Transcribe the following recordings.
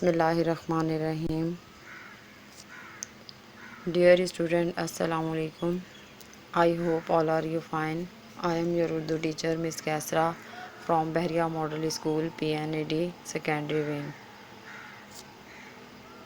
Bismillahirrahmanirrahim. Dear student, Assalamu alaikum. I hope all are you fine. I am your Urdu teacher Miss Kaisra from Bahriya Model School PNAD Secondary Wing.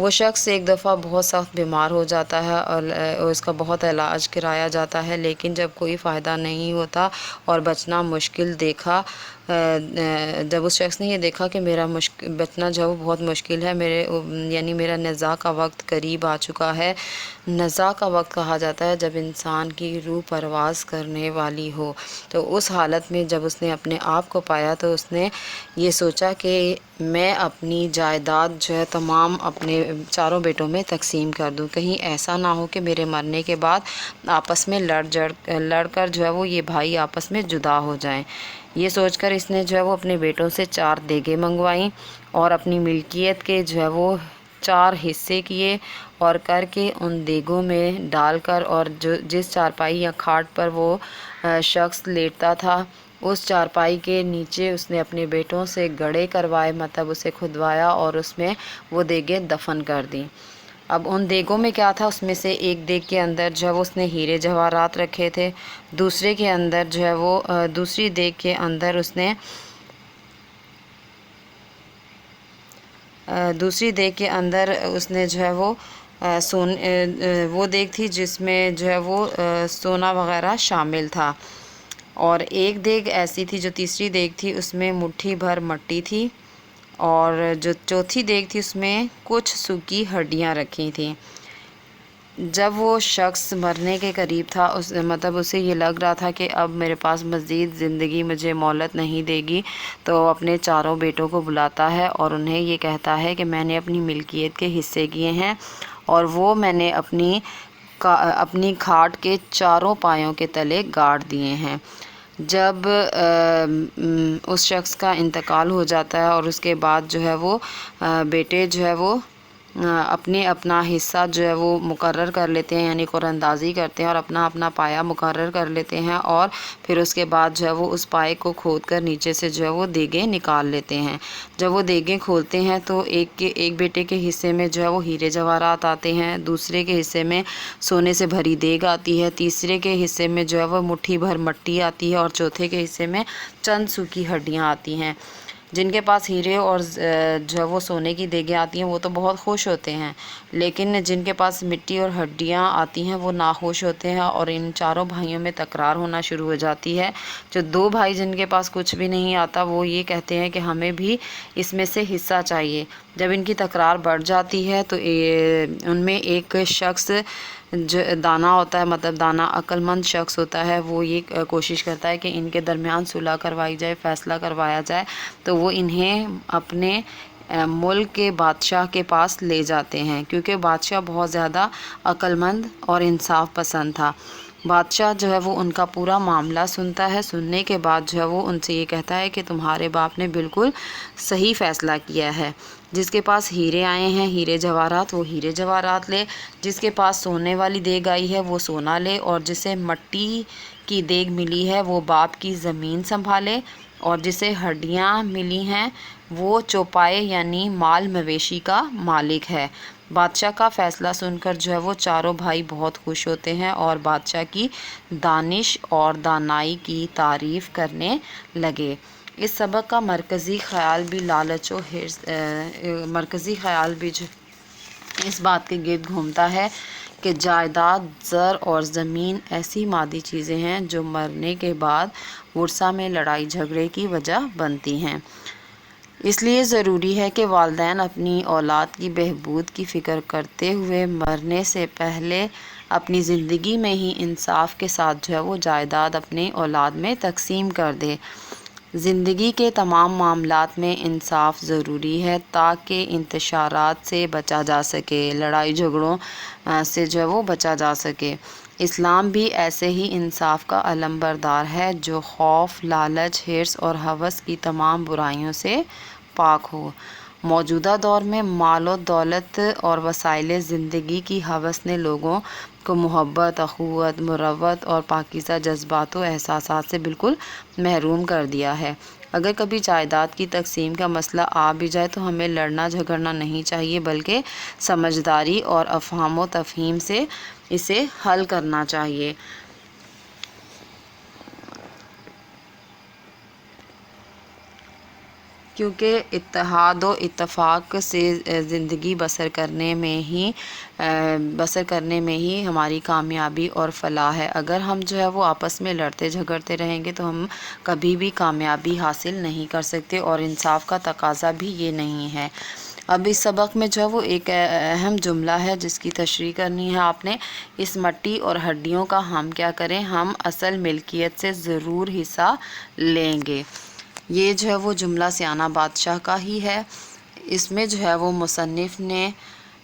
وہ شخص ایک دفعہ بہت سخت بیمار ہو جاتا ہے اور اس کا بہت علاج کرایا جاتا ہے، لیکن جب کوئی فائدہ نہیں ہوتا اور بچنا مشکل دیکھا، جب اس شخص نے یہ دیکھا کہ میرا بچنا جو ہے وہ بہت مشکل ہے، یعنی میرا نزاع کا وقت قریب آ چکا ہے۔ نزاع کا وقت کہا جاتا ہے جب انسان کی روح پرواز کرنے والی ہو، تو اس حالت میں جب اس نے اپنے آپ کو پایا تو اس نے یہ سوچا کہ میں اپنی جائیداد جو ہے تمام اپنے چاروں بیٹوں میں تقسیم کر دوں، کہیں ایسا نہ ہو کہ میرے مرنے کے بعد آپس میں لڑ کر جو ہے وہ یہ بھائی آپس میں جدا ہو جائیں۔ یہ سوچ کر اس نے جو ہے وہ اپنے بیٹوں سے 4 دیگیں منگوائیں اور اپنی ملکیت کے جو ہے وہ 4 حصے کیے، اور کر کے ان دیگوں میں ڈال کر، اور جس چارپائی یا کھاٹ پر وہ شخص لیٹتا تھا اس چارپائی کے نیچے اس نے اپنے بیٹوں سے گڑھے کروائے، مطلب اسے کھدوایا اور اس میں وہ دیگیں دفن کر دیں۔ اب ان دیگوں میں کیا تھا، اس میں سے ایک دیگ کے اندر جو ہے وہ اس نے ہیرے جواہرات رکھے تھے، دوسری دیگ کے اندر اس نے جو ہے وہ دیگ تھی جس میں جو ہے وہ سونا وغیرہ شامل تھا، اور ایک دیگ ایسی تھی جو تیسری دیگ تھی اس میں مٹھی بھر مٹی تھی، اور جو چوتھی دیگ تھی اس میں کچھ سوکھی ہڈیاں رکھی تھیں۔ جب وہ شخص مرنے کے قریب تھا، مطلب اسے یہ لگ رہا تھا کہ اب میرے پاس مزید زندگی مجھے مہلت نہیں دے گی، تو اپنے چاروں بیٹوں کو بلاتا ہے اور انہیں یہ کہتا ہے کہ میں نے اپنی ملکیت کے حصے کیے ہیں اور وہ میں نے اپنی کھاٹ کے چاروں پایوں کے تلے گاڑ دیے ہیں۔ جب اس شخص کا انتقال ہو جاتا ہے اور اس کے بعد جو ہے وہ بیٹے جو ہے وہ اپنا حصہ جو ہے وہ مقرر کر لیتے ہیں، یعنی قرعہ اندازی کرتے ہیں اور اپنا پایا مقرر کر لیتے ہیں، اور پھر اس کے بعد جو ہے وہ اس پائے کو کھود کر نیچے سے جو ہے وہ دیگیں نکال لیتے ہیں۔ جب وہ دیگیں کھولتے ہیں تو ایک بیٹے کے حصے میں جو ہے وہ ہیرے جواہرات آتے ہیں، دوسرے کے حصے میں سونے سے بھری دیگ آتی ہے، تیسرے کے حصے میں جو ہے وہ مٹھی بھر مٹی آتی ہے، اور چوتھے کے حصے میں چند سوکھی ہڈیاں آتی ہیں۔ جن کے پاس ہیرے اور جو ہے وہ سونے کی دیگیں آتی ہیں وہ تو بہت خوش ہوتے ہیں، لیکن جن کے پاس مٹی اور ہڈیاں آتی ہیں وہ ناخوش ہوتے ہیں، اور ان چاروں بھائیوں میں تکرار ہونا شروع ہو جاتی ہے۔ جو 2 بھائی جن کے پاس کچھ بھی نہیں آتا وہ یہ کہتے ہیں کہ ہمیں بھی اس میں سے حصہ چاہیے۔ جب ان کی تکرار بڑھ جاتی ہے تو ان میں ایک شخص جو دانا ہوتا ہے، مطلب دانا عقل مند شخص ہوتا ہے، وہ یہ کوشش کرتا ہے کہ ان کے درمیان صلح کروائی جائے، فیصلہ کروایا جائے، تو وہ انہیں اپنے ملک کے بادشاہ کے پاس لے جاتے ہیں، کیونکہ بادشاہ بہت زیادہ عقل مند اور انصاف پسند تھا۔ بادشاہ جو ہے وہ ان کا پورا معاملہ سنتا ہے، سننے کے بعد جو ہے وہ ان سے یہ کہتا ہے کہ تمہارے باپ نے بالکل صحیح فیصلہ کیا ہے، جس کے پاس ہیرے آئے ہیں، ہیرے جواہرات، وہ ہیرے جواہرات لے، جس کے پاس سونے والی دیگ آئی ہے وہ سونا لے، اور جسے مٹی کی دیگ ملی ہے وہ باپ کی زمین سنبھالے، اور جسے ہڈیاں ملی ہیں وہ چوپائے یعنی مال مویشی کا مالک ہے۔ بادشاہ کا فیصلہ سن کر جو ہے وہ چاروں بھائی بہت خوش ہوتے ہیں اور بادشاہ کی دانش اور دانائی کی تعریف کرنے لگے۔ اس سبق کا مرکزی خیال بھی اس بات کے گرد گھومتا ہے کہ جائیداد، زر اور زمین ایسی مادی چیزیں ہیں جو مرنے کے بعد ورثہ میں لڑائی جھگڑے کی وجہ بنتی ہیں۔ اس لیے ضروری ہے کہ والدین اپنی اولاد کی بہبود کی فکر کرتے ہوئے مرنے سے پہلے اپنی زندگی میں ہی انصاف کے ساتھ جو ہے وہ جائیداد اپنی اولاد میں تقسیم کر دے۔ زندگی کے تمام معاملات میں انصاف ضروری ہے تاکہ انتشارات سے بچا جا سکے، لڑائی جھگڑوں سے جو ہے وہ بچا جا سکے۔ اسلام بھی ایسے ہی انصاف کا علم بردار ہے جو خوف، لالچ، حرص اور ہوس کی تمام برائیوں سے پاک ہو۔ موجودہ دور میں مال و دولت اور وسائل زندگی کی ہوس نے لوگوں کو محبت، اخوت، مروت اور پاکیزہ جذبات و احساسات سے بالکل محروم کر دیا ہے۔ اگر کبھی جائیداد کی تقسیم کا مسئلہ آ بھی جائے تو ہمیں لڑنا جھگڑنا نہیں چاہیے، بلکہ سمجھداری اور افہام و تفہیم سے اسے حل کرنا چاہیے۔ کیونکہ اتحاد و اتفاق سے زندگی بسر کرنے میں ہی ہماری کامیابی اور فلاح ہے۔ اگر ہم جو ہے وہ آپس میں لڑتے جھگڑتے رہیں گے تو ہم کبھی بھی کامیابی حاصل نہیں کر سکتے، اور انصاف کا تقاضا بھی یہ نہیں ہے۔ اب اس سبق میں جو ہے وہ ایک اہم جملہ ہے جس کی تشریح کرنی ہے آپ نے۔ اس مٹی اور ہڈیوں کا ہم کیا کریں، ہم اصل ملکیت سے ضرور حصہ لیں گے۔ یہ جو ہے وہ جملہ سیانہ بادشاہ کا ہی ہے۔ اس میں جو ہے وہ مصنف نے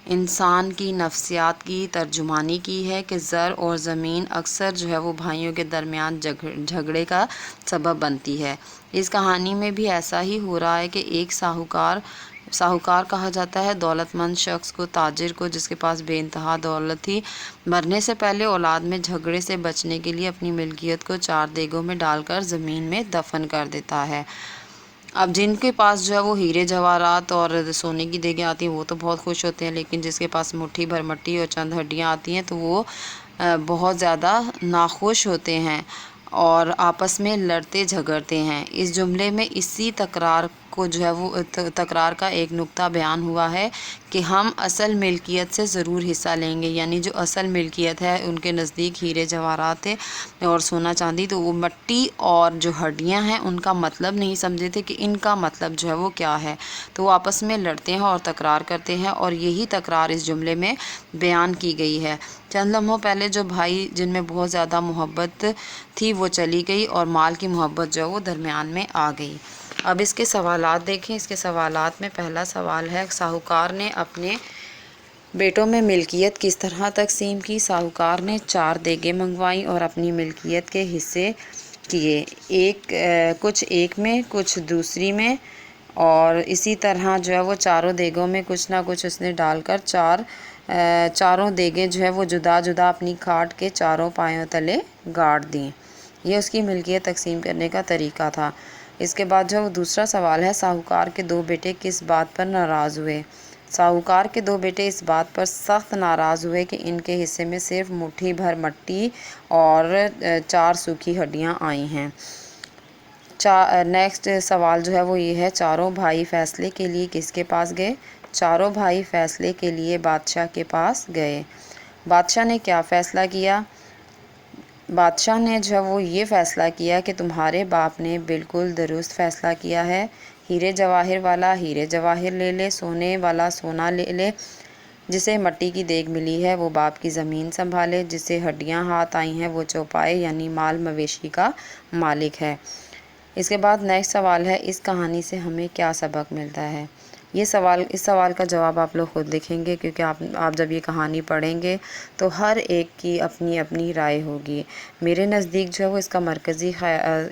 انسان کی نفسیات کی ترجمانی کی ہے کہ زر اور زمین اکثر جو ہے وہ بھائیوں کے درمیان جھگڑے کا سبب بنتی ہے۔ اس کہانی میں بھی ایسا ہی ہو رہا ہے کہ ایک ساہوکار کہا جاتا ہے دولت مند شخص کو، تاجر کو، جس کے پاس بے انتہا دولت تھی، مرنے سے پہلے اولاد میں جھگڑے سے بچنے کے لیے اپنی ملکیت کو 4 دیگوں میں ڈال کر زمین میں دفن کر دیتا ہے۔ اب جن کے پاس جو ہے وہ ہیرے جواہرات اور سونے کی دیگیں آتی ہیں وہ تو بہت خوش ہوتے ہیں، لیکن جس کے پاس مٹھی بھر مٹی اور چند ہڈیاں آتی ہیں تو وہ بہت زیادہ ناخوش ہوتے ہیں اور آپس میں لڑتے جھگڑتے ہیں۔ اس جملے میں اسی تکرار کا ایک نقطہ بیان ہوا ہے کہ ہم اصل ملکیت سے ضرور حصہ لیں گے، یعنی جو اصل ملکیت ہے ان کے نزدیک ہیرے جواہرات تھے اور سونا چاندی، تو وہ مٹی اور جو ہڈیاں ہیں ان کا مطلب نہیں سمجھے تھے کہ ان کا مطلب جو ہے وہ کیا ہے، تو وہ آپس میں لڑتے ہیں اور تکرار کرتے ہیں، اور یہی تکرار اس جملے میں بیان کی گئی ہے۔ چند لمحوں پہلے جو بھائی جن میں بہت زیادہ محبت تھی وہ چلی گئی اور مال کی محبت جو ہے وہ درمیان میں آ گئی۔ اب اس کے سوالات دیکھیں۔ اس کے سوالات میں پہلا سوال ہے، ساہوکار نے اپنے بیٹوں میں ملکیت کس طرح تقسیم کی؟ ساہوکار نے 4 دیگیں منگوائیں اور اپنی ملکیت کے حصے کیے، کچھ ایک میں، کچھ دوسری میں، اور اسی طرح جو ہے وہ چاروں دیگوں میں کچھ نہ کچھ اس نے ڈال کر چاروں دیگیں جو ہے وہ جدا جدا اپنی کھاٹ کے چاروں پایوں تلے گاڑ دیں۔ یہ اس کی ملکیت تقسیم کرنے کا طریقہ تھا۔ اس کے بعد جو دوسرا سوال ہے، ساہوکار کے 2 بیٹے کس بات پر ناراض ہوئے؟ ساہوکار کے 2 بیٹے اس بات پر سخت ناراض ہوئے کہ ان کے حصے میں صرف مٹھی بھر مٹی اور 4 سوکھی ہڈیاں آئی ہیں۔ نیکسٹ سوال جو ہے وہ یہ ہے، چاروں بھائی فیصلے کے لیے کس کے پاس گئے؟ چاروں بھائی فیصلے کے لیے بادشاہ کے پاس گئے۔ بادشاہ نے کیا فیصلہ کیا؟ بادشاہ نے جو ہے وہ یہ فیصلہ کیا کہ تمہارے باپ نے بالکل درست فیصلہ کیا ہے، ہیرے جواہر والا ہیرے جواہر لے لے، سونے والا سونا لے لے، جسے مٹی کی دیگ ملی ہے وہ باپ کی زمین سنبھالے، جسے ہڈیاں ہاتھ آئی ہیں وہ چوپائے یعنی مال مویشی کا مالک ہے۔ اس کے بعد نیکسٹ سوال ہے، اس کہانی سے ہمیں کیا سبق ملتا ہے؟ اس سوال کا جواب آپ لوگ خود لکھیں گے، کیونکہ آپ جب یہ کہانی پڑھیں گے تو ہر ایک کی اپنی اپنی رائے ہوگی۔ میرے نزدیک جو ہے وہ اس کا مرکزی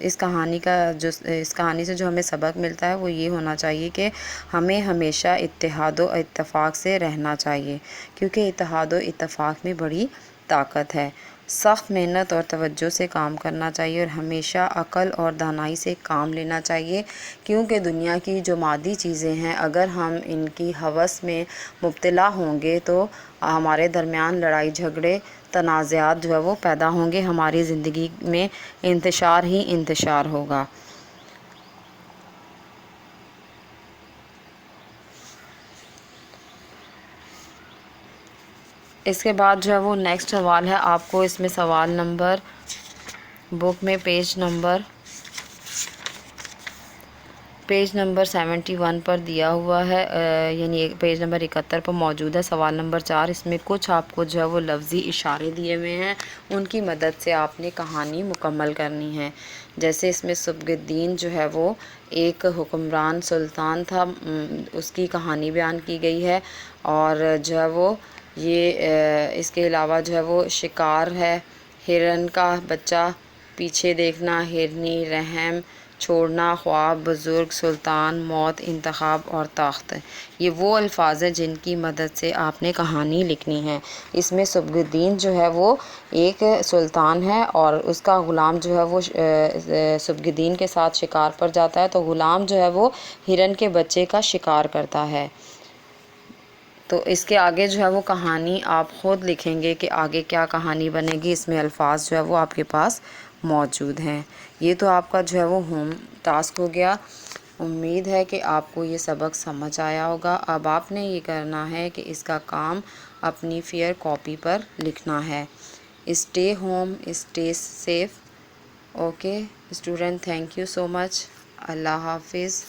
اس کہانی سے جو ہمیں سبق ملتا ہے وہ یہ ہونا چاہیے کہ ہمیں ہمیشہ اتحاد و اتفاق سے رہنا چاہیے، کیونکہ اتحاد و اتفاق میں بڑی طاقت ہے۔ سخت محنت اور توجہ سے کام کرنا چاہیے اور ہمیشہ عقل اور دانائی سے کام لینا چاہیے، کیونکہ دنیا کی جو مادی چیزیں ہیں اگر ہم ان کی ہوس میں مبتلا ہوں گے تو ہمارے درمیان لڑائی جھگڑے تنازعات جو ہے وہ پیدا ہوں گے، ہماری زندگی میں انتشار ہی انتشار ہوگا۔ اس کے بعد جو ہے وہ نیکسٹ سوال ہے، آپ کو اس میں سوال نمبر بک میں پیج نمبر 71 پر دیا ہوا ہے، یعنی پیج نمبر 71 پر موجود ہے۔ سوال نمبر 4، اس میں کچھ آپ کو جو ہے وہ لفظی اشارے دیے ہوئے ہیں، ان کی مدد سے آپ نے کہانی مکمل کرنی ہے۔ جیسے اس میں سبکت الدین جو ہے وہ ایک حکمران سلطان تھا، اس کی کہانی بیان کی گئی ہے، اور جو ہے وہ اس کے علاوہ جو ہے وہ شکار ہے، ہرن کا بچہ، پیچھے دیکھنا، ہرنی، رحم چھوڑنا، خواب، بزرگ، سلطان، موت، انتخاب اور تخت، یہ وہ الفاظ ہیں جن کی مدد سے آپ نے کہانی لکھنی ہے۔ اس میں سبکت الدین جو ہے وہ ایک سلطان ہے اور اس کا غلام جو ہے وہ سبکت الدین کے ساتھ شکار پر جاتا ہے، تو غلام جو ہے وہ ہرن کے بچے کا شکار کرتا ہے۔ تو اس کے آگے جو ہے وہ کہانی آپ خود لکھیں گے کہ آگے کیا کہانی بنے گی، اس میں الفاظ جو ہے وہ آپ کے پاس موجود ہیں۔ یہ تو آپ کا جو ہے وہ ہوم ٹاسک ہو گیا۔ امید ہے کہ آپ کو یہ سبق سمجھ آیا ہوگا۔ اب آپ نے یہ کرنا ہے کہ اس کا کام اپنی فیئر کاپی پر لکھنا ہے۔ Stay home, stay safe. Okay student, thank you so much. اللہ حافظ۔